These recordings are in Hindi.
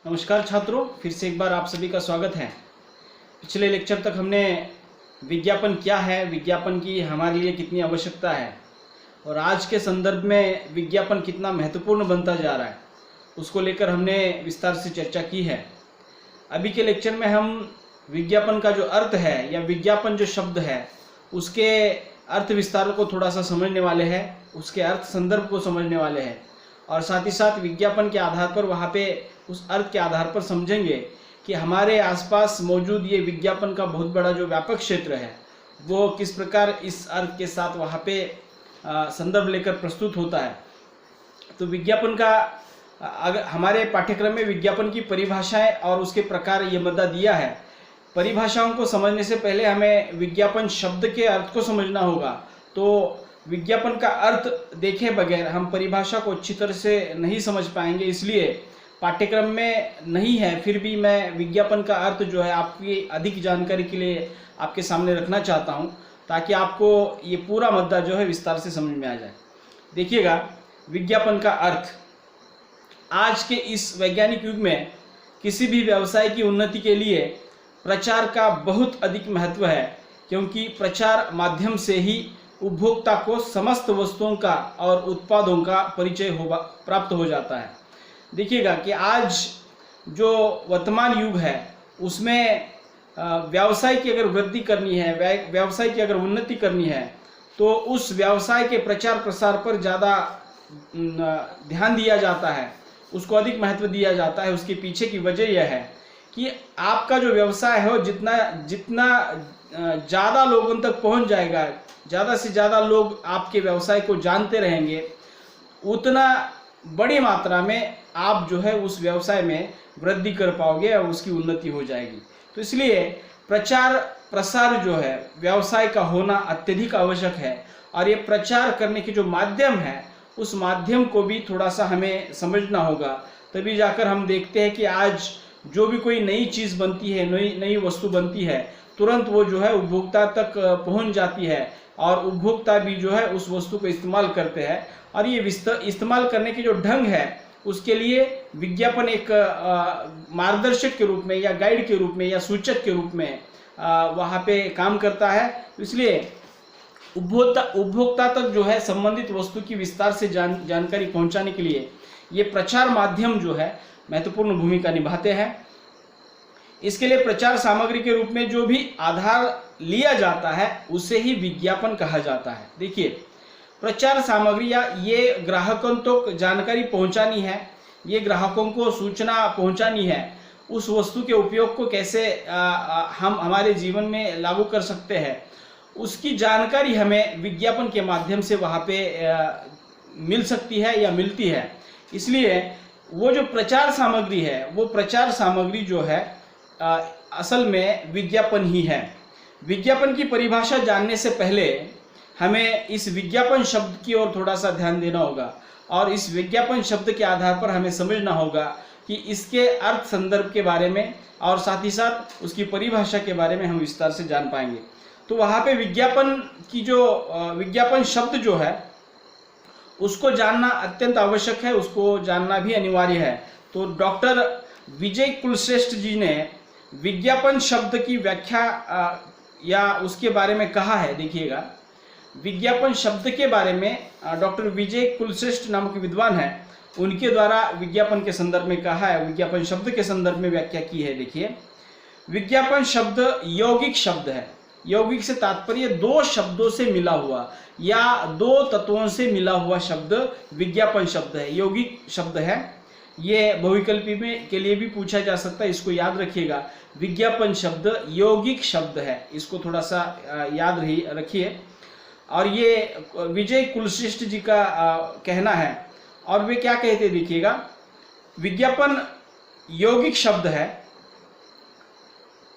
नमस्कार छात्रों, फिर से एक बार आप सभी का स्वागत है। पिछले लेक्चर तक हमने विज्ञापन क्या है, विज्ञापन की हमारे लिए कितनी आवश्यकता है और आज के संदर्भ में विज्ञापन कितना महत्वपूर्ण बनता जा रहा है, उसको लेकर हमने विस्तार से चर्चा की है। अभी के लेक्चर में हम विज्ञापन का जो अर्थ है या विज्ञापन जो शब्द है उसके अर्थ विस्तार को थोड़ा सा समझने वाले हैं, उसके अर्थ संदर्भ को समझने वाले हैं और साथ ही साथ विज्ञापन के आधार पर वहाँ पे उस अर्थ के आधार पर समझेंगे कि हमारे आसपास मौजूद ये विज्ञापन का बहुत बड़ा जो व्यापक क्षेत्र है वो किस प्रकार इस अर्थ के साथ वहाँ पे संदर्भ लेकर प्रस्तुत होता है। तो विज्ञापन का अगर हमारे पाठ्यक्रम में विज्ञापन की परिभाषाएं और उसके प्रकार ये मुद्दा दिया है। परिभाषाओं को समझने से पहले हमें विज्ञापन शब्द के अर्थ को समझना होगा। तो विज्ञापन का अर्थ देखे बगैर हम परिभाषा को अच्छी तरह से नहीं समझ पाएंगे, इसलिए पाठ्यक्रम में नहीं है फिर भी मैं विज्ञापन का अर्थ जो है आपकी अधिक जानकारी के लिए आपके सामने रखना चाहता हूं, ताकि आपको ये पूरा मुद्दा जो है विस्तार से समझ में आ जाए। देखिएगा, विज्ञापन का अर्थ आज के इस वैज्ञानिक युग में किसी भी व्यवसाय की उन्नति के लिए प्रचार का बहुत अधिक महत्व है, क्योंकि प्रचार माध्यम से ही उपभोक्ता को समस्त वस्तुओं का और उत्पादों का परिचय प्राप्त हो जाता है। देखिएगा कि आज जो वर्तमान युग है उसमें व्यवसाय की अगर वृद्धि करनी है, व्यवसाय की अगर उन्नति करनी है, तो उस व्यवसाय के प्रचार प्रसार पर ज़्यादा ध्यान दिया जाता है, उसको अधिक महत्व दिया जाता है। उसके पीछे की वजह यह है कि आपका जो व्यवसाय है जितना ज़्यादा लोगों तक पहुंच जाएगा, ज़्यादा से ज़्यादा लोग आपके व्यवसाय को जानते रहेंगे, उतना बड़ी मात्रा में आप जो है उस व्यवसाय में वृद्धि कर पाओगे और उसकी उन्नति हो जाएगी। तो इसलिए प्रचार प्रसार जो है व्यवसाय का होना अत्यधिक आवश्यक है और ये प्रचार करने के जो माध्यम है उस माध्यम को भी थोड़ा सा हमें समझना होगा। तभी जाकर हम देखते हैं कि आज जो भी कोई नई चीज़ बनती है, नई वस्तु बनती है, तुरंत वो जो है उपभोक्ता तक पहुंच जाती है और उपभोक्ता भी जो है उस वस्तु को इस्तेमाल करते हैं। और ये इस्तेमाल करने के जो ढंग है उसके लिए विज्ञापन एक मार्गदर्शक के रूप में या गाइड के रूप में या सूचक के रूप में वहाँ पे काम करता है। इसलिए उपभोक्ता तक जो है संबंधित वस्तु की विस्तार से जानकारी पहुँचाने के लिए ये प्रचार माध्यम जो है महत्वपूर्ण भूमिका निभाते हैं। इसके लिए प्रचार सामग्री के रूप में जो भी आधार लिया जाता है उसे ही विज्ञापन कहा जाता है। देखिए, प्रचार सामग्री या ये ग्राहकों तक जानकारी पहुंचानी है, ये ग्राहकों को सूचना पहुंचानी है, उस वस्तु के उपयोग को कैसे हम हमारे जीवन में लागू कर सकते हैं, उसकी जानकारी हमें विज्ञापन के माध्यम से वहाँ पे मिल सकती है या मिलती है। इसलिए वो जो प्रचार सामग्री है वो प्रचार सामग्री जो है असल में विज्ञापन ही है। विज्ञापन की परिभाषा जानने से पहले हमें इस विज्ञापन शब्द की ओर थोड़ा सा ध्यान देना होगा और इस विज्ञापन शब्द के आधार पर हमें समझना होगा कि इसके अर्थ संदर्भ के बारे में और साथ ही साथ उसकी परिभाषा के बारे में हम विस्तार से जान पाएंगे। तो वहाँ पे विज्ञापन की जो विज्ञापन शब्द जो है उसको जानना अत्यंत आवश्यक है, उसको जानना भी अनिवार्य है। तो डॉक्टर विजय कुलश्रेष्ठ जी ने विज्ञापन शब्द की व्याख्या या उसके बारे में कहा है। देखिएगा, विज्ञापन शब्द के बारे में डॉक्टर विजय कुलश्रेष्ठ नामक विद्वान है, उनके द्वारा विज्ञापन के संदर्भ में कहा है, विज्ञापन शब्द के संदर्भ में व्याख्या की है। देखिए, विज्ञापन शब्द यौगिक शब्द है। यौगिक से तात्पर्य दो शब्दों से मिला हुआ या दो तत्वों से मिला हुआ शब्द विज्ञापन शब्द है, यौगिक शब्द है। ये बहुविकल्पी में के लिए भी पूछा जा सकता है, इसको याद रखिएगा। विज्ञापन शब्द यौगिक शब्द है, इसको थोड़ा सा याद रखिए। और ये विजय कुलश्रेष्ठ जी का कहना है और वे क्या कहते देखिएगा, विज्ञापन यौगिक शब्द है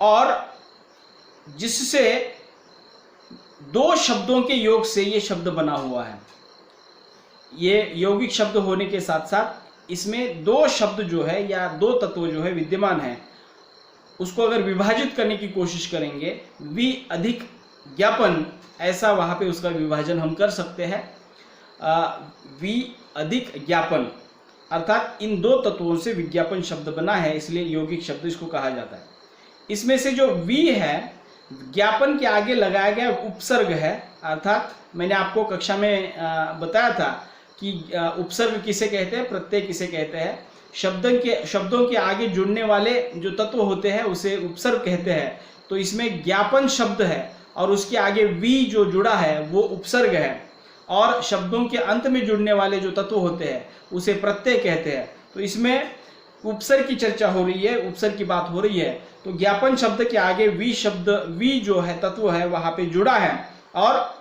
और जिससे दो शब्दों के योग से ये शब्द बना हुआ है। ये यौगिक शब्द होने के साथ साथ इसमें दो शब्द जो है या दो तत्व जो है विद्यमान है, उसको अगर विभाजित करने की कोशिश करेंगे वि अधिक ज्ञापन, ऐसा वहाँ पे उसका विभाजन हम कर सकते हैं। वि अधिक ज्ञापन अर्थात इन दो तत्वों से विज्ञापन शब्द बना है, इसलिए यौगिक शब्द इसको कहा जाता है। इसमें से जो वी है, ज्ञापन के आगे लगाया गया उपसर्ग है, अर्थात मैंने आपको कक्षा में बताया था कि उपसर्ग किसे कहते हैं, प्रत्यय किसे कहते हैं। शब्दों के आगे जुड़ने वाले जो तत्व होते हैं उसे उपसर्ग कहते हैं। तो इसमें ज्ञापन शब्द है और उसके आगे वी जो जुड़ा है वो उपसर्ग है, और शब्दों के अंत में जुड़ने वाले जो तत्व होते हैं उसे प्रत्यय कहते हैं। तो इसमें उपसर्ग की चर्चा हो रही है, उपसर्ग की बात हो रही है। तो ज्ञापन शब्द के आगे वी जो है तत्व है वहां पे जुड़ा है और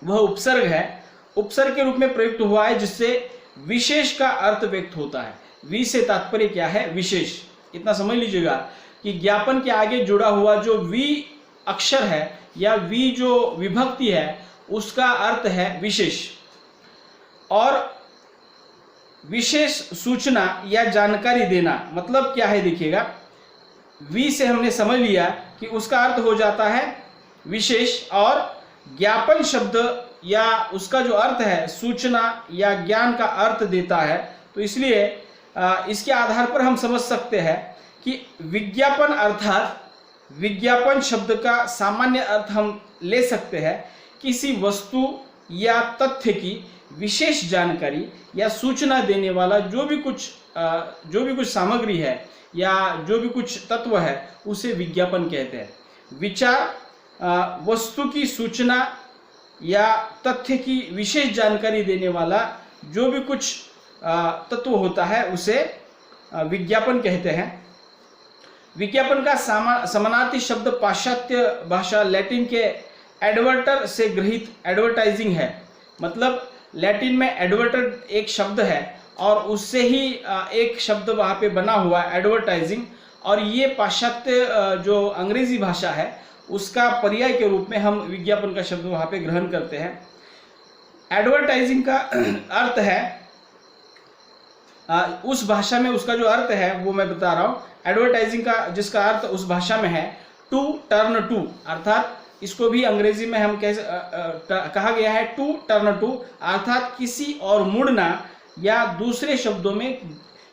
वह उपसर्ग है, उपसर्ग के रूप में प्रयुक्त हुआ है, जिससे विशेष का अर्थ व्यक्त होता है। वी से तात्पर्य क्या है, विशेष। इतना समझ लीजिएगा कि ज्ञापन के आगे जुड़ा हुआ जो वी अक्षर है या वी जो विभक्ति है उसका अर्थ है विशेष। और विशेष सूचना या जानकारी देना मतलब क्या है, देखिएगा, वी से हमने समझ लिया कि उसका अर्थ हो जाता है विशेष, और ज्ञापन शब्द या उसका जो अर्थ है सूचना या ज्ञान का अर्थ देता है। तो इसलिए इसके आधार पर हम समझ सकते हैं कि विज्ञापन अर्थात विज्ञापन शब्द का सामान्य अर्थ हम ले सकते हैं किसी वस्तु या तथ्य की विशेष जानकारी या सूचना देने वाला जो भी कुछ सामग्री है या जो भी कुछ तत्व है उसे विज्ञापन कहते हैं। विचार वस्तु की सूचना या तथ्य की विशेष जानकारी देने वाला जो भी कुछ तत्व होता है उसे विज्ञापन कहते हैं। विज्ञापन का समानार्थी शब्द पाश्चात्य भाषा लैटिन के एडवर्टर से गृहीत एडवर्टाइजिंग है। मतलब लैटिन में एडवर्टर एक शब्द है और उससे ही एक शब्द वहाँ पे बना हुआ है एडवर्टाइजिंग, और ये पाश्चात्य जो अंग्रेजी भाषा है उसका पर्याय के रूप में हम विज्ञापन का शब्द वहाँ पे ग्रहण करते हैं। एडवर्टाइजिंग का अर्थ है उस भाषा में उसका जो अर्थ है वो मैं बता रहा हूँ। एडवर्टाइजिंग का जिसका अर्थ उस भाषा में है टू टर्न टू, अर्थात इसको भी अंग्रेजी में हम कहा गया है टू टर्न टू, अर्थात किसी और मुड़ना या दूसरे शब्दों में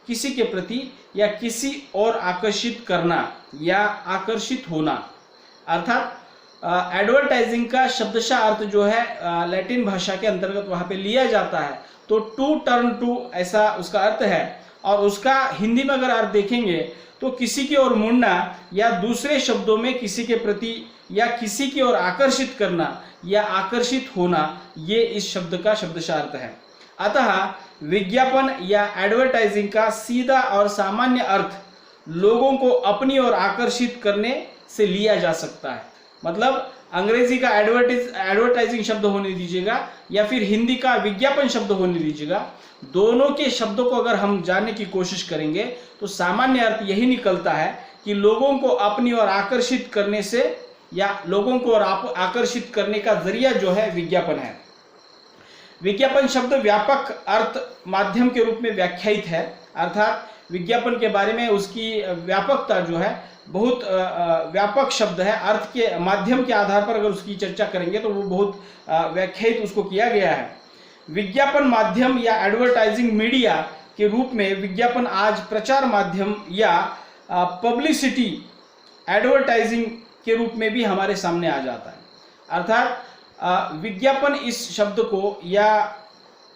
किसी के प्रति या किसी और आकर्षित करना या आकर्षित होना। अर्थात एडवर्टाइजिंग का शब्दशः अर्थ जो है लैटिन भाषा के अंतर्गत वहाँ पे लिया जाता है, तो टू टर्न टू ऐसा उसका अर्थ है। और उसका हिंदी में अगर अर्थ देखेंगे तो किसी की ओर मुड़ना या दूसरे शब्दों में किसी के प्रति या किसी की ओर आकर्षित करना या आकर्षित होना, ये इस शब्द का शब्दशः अर्थ है। अतः विज्ञापन या एडवर्टाइजिंग का सीधा और सामान्य अर्थ लोगों को अपनी ओर आकर्षित करने से लिया जा सकता है। मतलब अंग्रेजी का एडवर्टाइजिंग शब्द होने दीजिएगा या फिर हिंदी का विज्ञापन शब्द होने दीजिएगा, दोनों के शब्दों को अगर हम जानने की कोशिश करेंगे तो सामान्य अर्थ यही निकलता है कि लोगों को अपनी ओर आकर्षित करने से या लोगों को आकर्षित करने का जरिया जो है विज्ञापन है। विज्ञापन शब्द व्यापक अर्थ माध्यम के रूप में व्याख्यायित है, अर्थात विज्ञापन के बारे में उसकी व्यापकता जो है बहुत व्यापक शब्द है। अर्थ के माध्यम के आधार पर अगर उसकी चर्चा करेंगे तो वो बहुत व्याख्यायित उसको किया गया है। विज्ञापन माध्यम या एडवर्टाइजिंग मीडिया के रूप में विज्ञापन आज प्रचार माध्यम या पब्लिसिटी एडवर्टाइजिंग के रूप में भी हमारे सामने आ जाता है। अर्थात विज्ञापन इस शब्द को या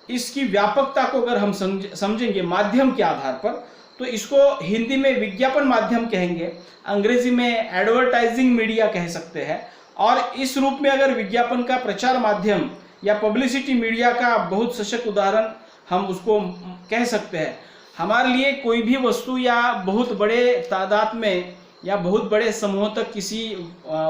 इसकी व्यापकता को अगर हम समझेंगे माध्यम के आधार पर तो इसको हिंदी में विज्ञापन माध्यम कहेंगे, अंग्रेजी में एडवर्टाइजिंग मीडिया कह सकते हैं। और इस रूप में अगर विज्ञापन का प्रचार माध्यम या पब्लिसिटी मीडिया का बहुत सशक्त उदाहरण हम उसको कह सकते हैं। हमारे लिए कोई भी वस्तु या बहुत बड़े तादाद में या बहुत बड़े समूह तक किसी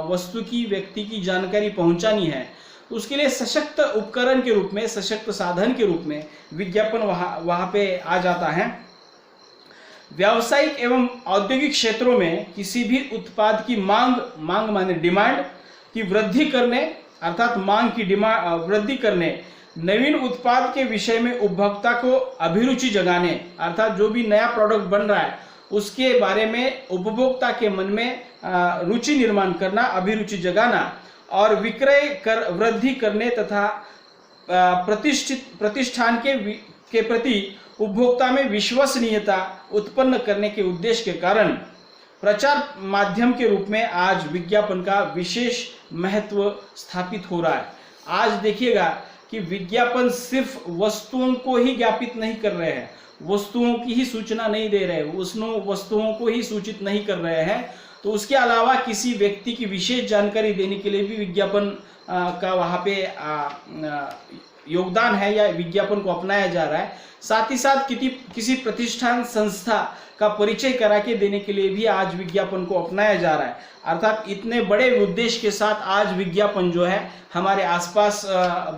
वस्तु की व्यक्ति की जानकारी पहुंचानी है तो उसके लिए सशक्त उपकरण के रूप में, सशक्त साधन के रूप में विज्ञापन वहाँ पे आ जाता है। व्यावसायिक एवं औद्योगिक क्षेत्रों में किसी भी उत्पाद की मांग माने डिमांड की वृद्धि करने, अर्थात मांग की वृद्धि करने, नवीन उत्पाद के विषय में उपभोक्ता को अभिरुचि जगाने, अर्थात जो भी नया प्रोडक्ट बन रहा है उसके बारे में उपभोक्ता के मन में रुचि निर्माण करना, अभिरुचि जगाना, और विक्रय कर वृद्धि करने तथा प्रतिष्ठान के प्रति उपभोक्ता में विश्वसनीयता उत्पन्न करने के उद्देश्य के कारण प्रचार माध्यम के रूप में आज विज्ञापन का विशेष महत्व स्थापित हो रहा है। आज देखिएगा कि विज्ञापन सिर्फ वस्तुओं को ही ज्ञापित नहीं कर रहे हैं, वस्तुओं की ही सूचना नहीं दे रहे, वस्तुओं को ही सूचित नहीं कर रहे हैं, तो उसके अलावा किसी व्यक्ति की विशेष जानकारी देने के लिए भी विज्ञापन का वहाँ पे योगदान है या विज्ञापन को अपनाया जा रहा है। साथ ही साथ किसी प्रतिष्ठान संस्था का परिचय करा के देने के लिए भी आज विज्ञापन को अपनाया जा रहा है। अर्थात इतने बड़े उद्देश्य के साथ आज विज्ञापन जो है हमारे आसपास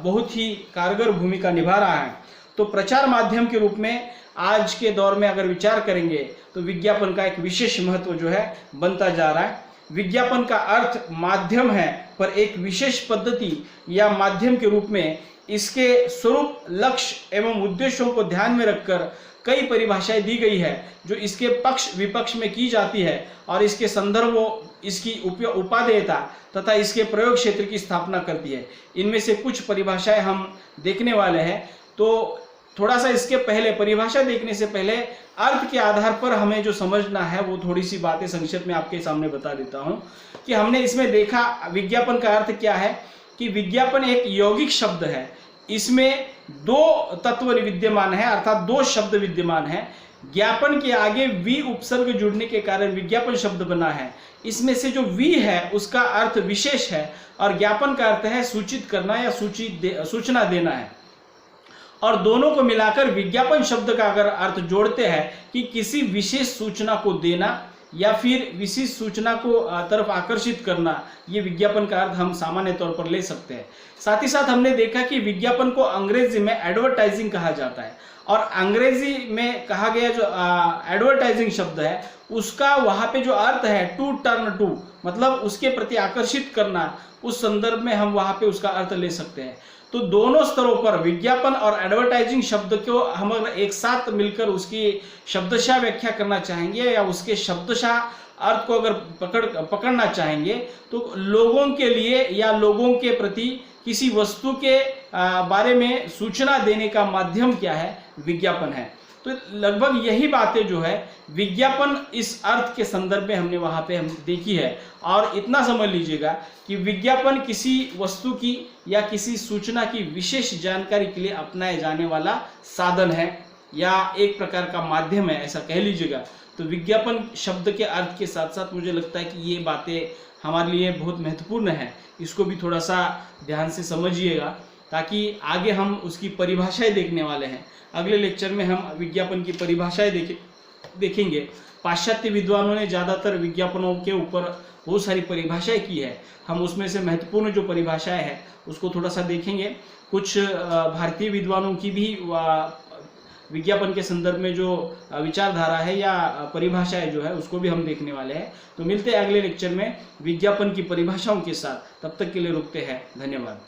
बहुत ही कारगर भूमिका निभा रहा है। तो प्रचार माध्यम के रूप में आज के दौर में अगर विचार करेंगे तो विज्ञापन का एक विशेष महत्व जो है बनता जा रहा है। विज्ञापन का अर्थ माध्यम है, पर एक विशेष पद्धति या माध्यम के रूप में इसके स्वरूप, लक्ष्य एवं उद्देश्यों को ध्यान में रखकर कई परिभाषाएं दी गई है जो इसके पक्ष विपक्ष में की जाती है और इसके संदर्भों, इसकी उपादेयता तथा इसके प्रयोग क्षेत्र की स्थापना करती है। इनमें से कुछ परिभाषाएं हम देखने वाले हैं। तो थोड़ा सा इसके पहले, परिभाषा देखने से पहले अर्थ के आधार पर हमें जो समझना है वो थोड़ी सी बातें संक्षेप में आपके सामने बता देता हूं कि हमने इसमें देखा विज्ञापन का अर्थ क्या है कि विज्ञापन एक यौगिक शब्द है। इसमें दो तत्व विद्यमान है, अर्थात दो शब्द विद्यमान है। ज्ञापन के आगे वी उपसर्ग जुड़ने के कारण विज्ञापन शब्द बना है। इसमें से जो वी है उसका अर्थ विशेष है और ज्ञापन का अर्थ है सूचित करना या सूचना देना है। और दोनों को मिलाकर विज्ञापन शब्द का अगर अर्थ जोड़ते हैं कि किसी विशेष सूचना को देना या फिर विशेष सूचना को तरफ आकर्षित करना, ये विज्ञापन का अर्थ हम सामान्य तौर पर ले सकते हैं। साथ ही साथ हमने देखा कि विज्ञापन को अंग्रेजी में एडवर्टाइजिंग कहा जाता है और अंग्रेजी में कहा गया जो एडवर्टाइजिंग शब्द है उसका वहाँ पे जो अर्थ है टू टर्न टू, मतलब उसके प्रति आकर्षित करना, उस संदर्भ में हम वहाँ पे उसका अर्थ ले सकते हैं। तो दोनों स्तरों पर विज्ञापन और एडवर्टाइजिंग शब्द को हम अगर एक साथ मिलकर उसकी शब्दशः व्याख्या करना चाहेंगे या उसके शब्दशः अर्थ को अगर पकड़ना चाहेंगे तो लोगों के लिए या लोगों के प्रति किसी वस्तु के बारे में सूचना देने का माध्यम क्या है, विज्ञापन है। तो लगभग यही बातें जो है विज्ञापन इस अर्थ के संदर्भ में हमने वहाँ पे हम देखी है। और इतना समझ लीजिएगा कि विज्ञापन किसी वस्तु की या किसी सूचना की विशेष जानकारी के लिए अपनाए जाने वाला साधन है या एक प्रकार का माध्यम है, ऐसा कह लीजिएगा। तो विज्ञापन शब्द के अर्थ के साथ साथ मुझे लगता है कि ये बातें हमारे लिए बहुत महत्वपूर्ण है, इसको भी थोड़ा सा ध्यान से समझिएगा ताकि आगे हम उसकी परिभाषाएं देखने वाले हैं। अगले लेक्चर में हम विज्ञापन की परिभाषाएं देखेंगे। पाश्चात्य विद्वानों ने ज़्यादातर विज्ञापनों के ऊपर बहुत सारी परिभाषाएं की है, हम उसमें से महत्वपूर्ण जो परिभाषाएं हैं उसको थोड़ा सा देखेंगे। कुछ भारतीय विद्वानों की भी विज्ञापन के संदर्भ में जो विचारधारा है या परिभाषाएं जो है उसको भी हम देखने वाले हैं। तो मिलते हैं अगले लेक्चर में विज्ञापन की परिभाषाओं के साथ, तब तक के लिए रुकते हैं। धन्यवाद।